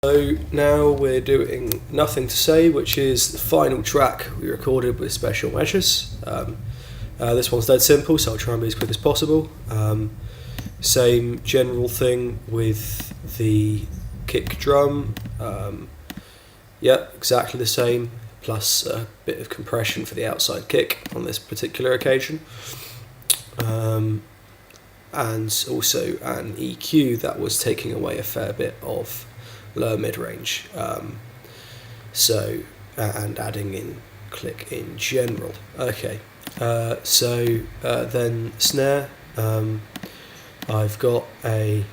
So now we're doing Nothing to Say, which is the final track we recorded with Special Measures. This one's dead simple, so I'll try and be as quick as possible. Same general thing with the kick drum. Exactly the same, plus a bit of compression for the outside kick on this particular occasion. And also an EQ that was taking away a fair bit of lower mid-range, and adding in click in general. Okay, then snare, I've got a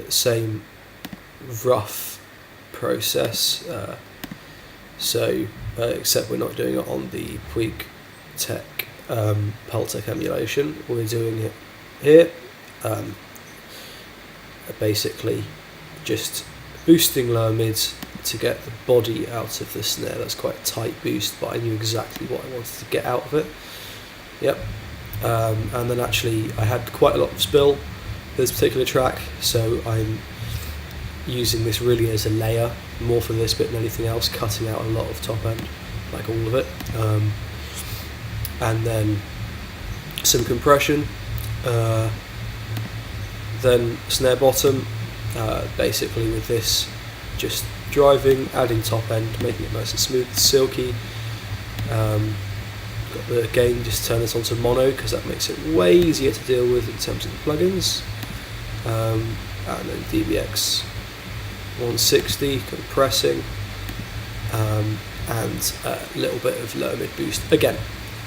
same rough process, except we're not doing it on the Puig Tech Pultec emulation, we're doing it here, basically just boosting lower mids to get the body out of the snare. That's quite a tight boost, but I knew exactly what I wanted to get out of it. And then actually I had quite a lot of spill for this particular track, so I'm using this really as a layer, more for this bit than anything else, cutting out a lot of top end, like all of it. And then some compression, then snare bottom, basically with this just driving, adding top end, making it nice and smooth, silky. Got the gain, just turn this onto mono because that makes it way easier to deal with in terms of the plugins. And then DBX 160 compressing, and a little bit of lower mid boost again.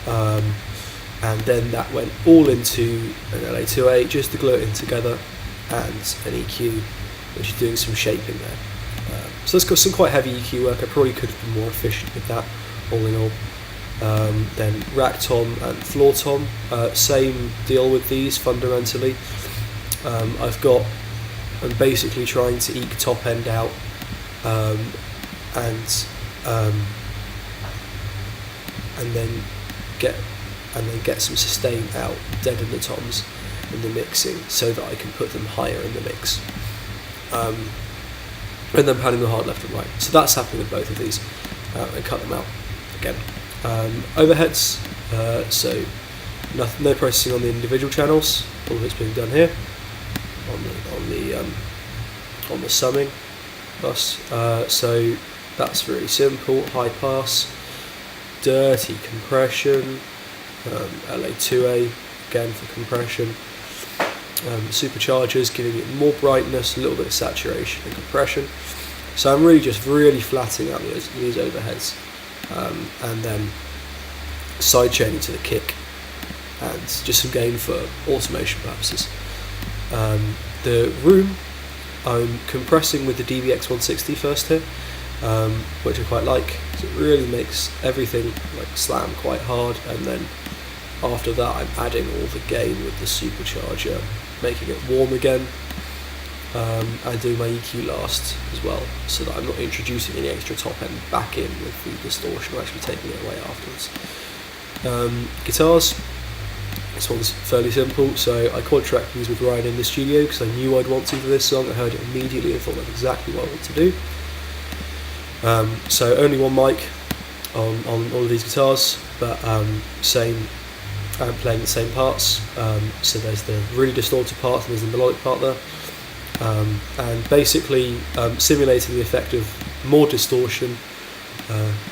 And then that went all into an LA2A just to glue it in together, and an EQ which is doing some shaping there. So it's got some quite heavy EQ work. I probably could have been more efficient with that, all in all. Then rack tom and floor tom, same deal with these fundamentally. I'm basically trying to eke top end out, and then get some sustain out, dead in the toms in the mixing, so that I can put them higher in the mix. And then panning the hard left and right. So that's happening with both of these, and cut them out again. Overheads, so no processing on the individual channels. All of it's being done here on the summing bus. So that's really simple. High pass, dirty compression, LA2A again for compression. Superchargers giving it more brightness, a little bit of saturation and compression. So I'm really flattening out these overheads, and then side chaining to the kick, and just some gain for automation purposes. The room, I'm compressing with the DBX 160 first here, which I quite like. So it really makes everything like slam quite hard, and then after that I'm adding all the gain with the supercharger, making it warm again, and doing my EQ last as well, so that I'm not introducing any extra top end back in with the distortion, or actually taking it away afterwards. Guitars, this one's fairly simple, so I quad-tracked these with Ryan in the studio because I knew I'd want to for this song. I heard it immediately and thought that's exactly what I want to do. So only one mic on all of these guitars, but same. I'm playing the same parts, so there's the really distorted part and there's the melodic part there, and basically simulating the effect of more distortion,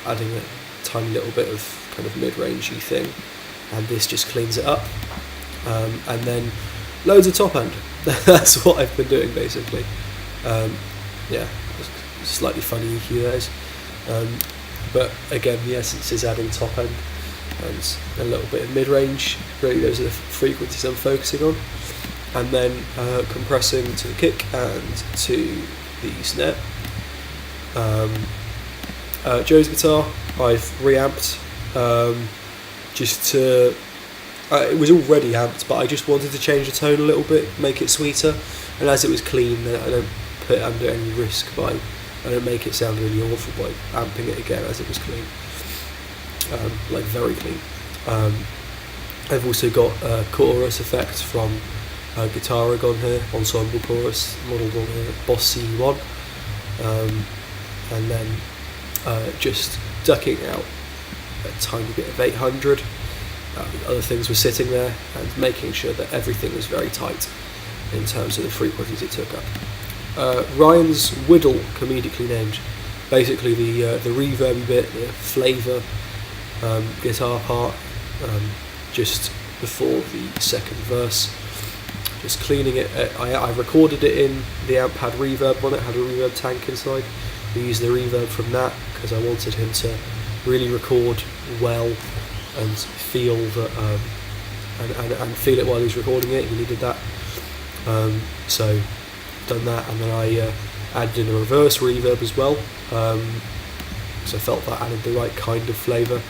adding a tiny little bit of kind of mid-rangey thing, and this just cleans it up, and then loads of top end. That's what I've been doing basically. Slightly funny EQ there is, but again the essence is adding top end and a little bit of mid-range. Really those are the frequencies I'm focusing on, and then compressing to the kick and to the snare. Joe's guitar I've reamped, it was already amped, but I just wanted to change the tone a little bit, make it sweeter, and as it was clean I don't put it under any risk I don't make it sound really awful by amping it again as it was clean. Very clean. I've also got a chorus effect from Guitaric on here, ensemble chorus, modelled on here, Boss C1, and then just ducking out a tiny bit of 800. Other things were sitting there, and making sure that everything was very tight in terms of the frequencies it took up. Ryan's Whittle, comedically named, basically the reverby bit, the flavour guitar part, just before the second verse. Just cleaning it. I recorded it in the amp, had reverb on it, had a reverb tank inside. We used the reverb from that because I wanted him to really record well and feel that and feel it while he's recording it. He needed that. So done that, and then I added in a reverse reverb as well. So I felt that added the right kind of flavour.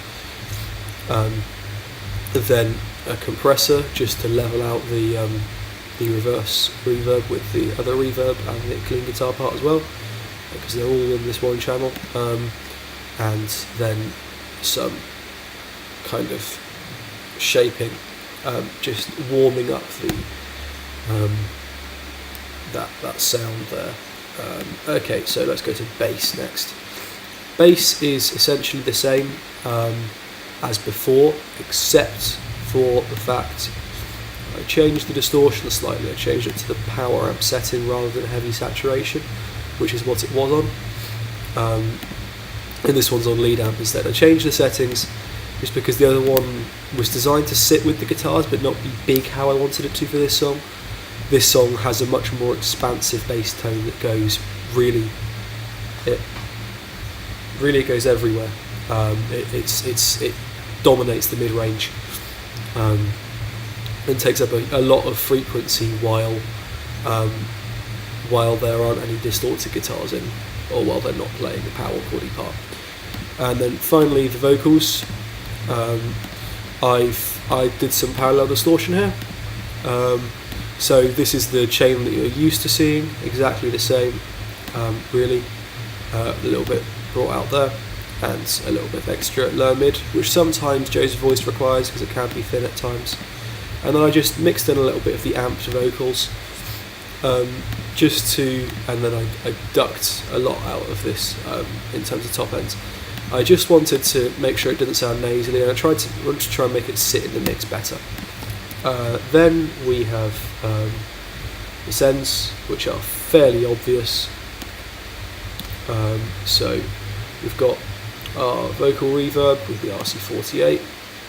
Then a compressor just to level out the reverse reverb with the other reverb and the clean guitar part as well, because they're all in this one channel. And then some kind of shaping, just warming up the that sound there. Okay, so let's go to bass next. Bass is essentially the same as before, except for the fact I changed the distortion slightly. I changed it to the power amp setting rather than heavy saturation, which is what it was on. And this one's on lead amp instead. I changed the settings just because the other one was designed to sit with the guitars but not be big how I wanted it to for this song. This song has a much more expansive bass tone that goes it goes everywhere. It dominates the mid-range and takes up a lot of frequency while there aren't any distorted guitars in, or while they're not playing the power chordy part. And then finally the vocals. I did some parallel distortion here. So this is the chain that you're used to seeing, exactly the same, really. A little bit brought out there, and a little bit of extra low mid, which sometimes Joe's voice requires because it can be thin at times. And then I just mixed in a little bit of the amped vocals, and then I ducked a lot out of this in terms of top ends. I just wanted to make sure it didn't sound nasally, and I wanted to try and make it sit in the mix better. Then we have the sends, which are fairly obvious. So we've got our vocal reverb with the RC48,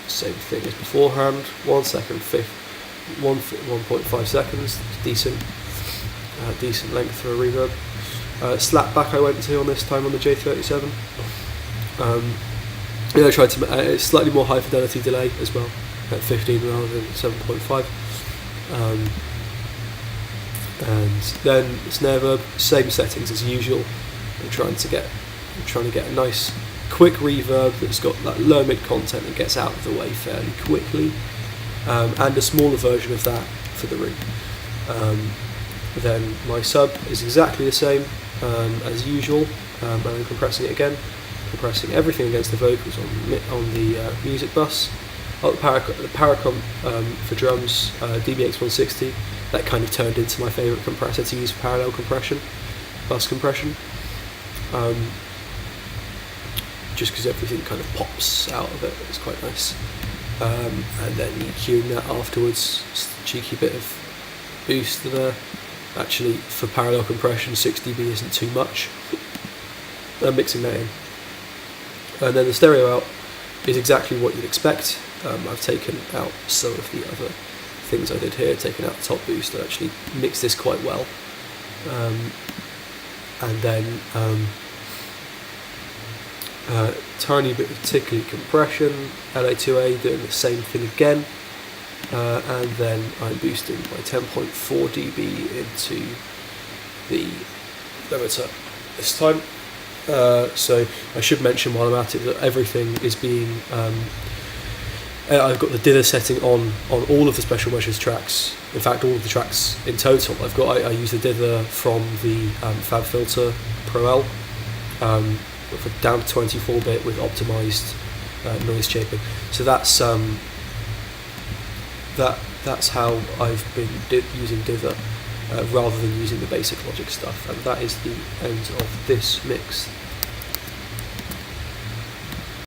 same thing as beforehand, 1 second, 1.5 seconds, decent length for a reverb. Slapback I went to on this time on the J37. I tried to slightly more high fidelity delay as well, at 15 rather than 7.5. And then snare verb, same settings as usual. I'm trying to get a nice quick reverb that's got that low mid content that gets out of the way fairly quickly, and a smaller version of that for the ring. Then my sub is exactly the same as usual, and I'm compressing it again, compressing everything against the vocals on the music bus. The Paracomp for drums, DBX160, that kind of turned into my favourite compressor to use for parallel compression, bus compression. Just because everything kind of pops out of it, it's quite nice. And then EQing that afterwards, just a cheeky bit of boost there. Actually, for parallel compression, 6 dB isn't too much. I'm mixing that in. And then the stereo out is exactly what you'd expect. I've taken out some of the other things I did here, taken out the top boost, and actually mixed this quite well. And then tiny bit of tickly compression, LA2A doing the same thing again, and then I'm boosting by 10.4 dB into the limiter this time. So I should mention while I'm at it that everything is being I've got the dither setting on all of the Special Measures tracks. In fact, all of the tracks in total. I use the dither from the FabFilter Pro L for down to 24-bit with optimized noise shaping. So that's how I've been using dither. rather than using the basic Logic stuff. And that is the end of this mix.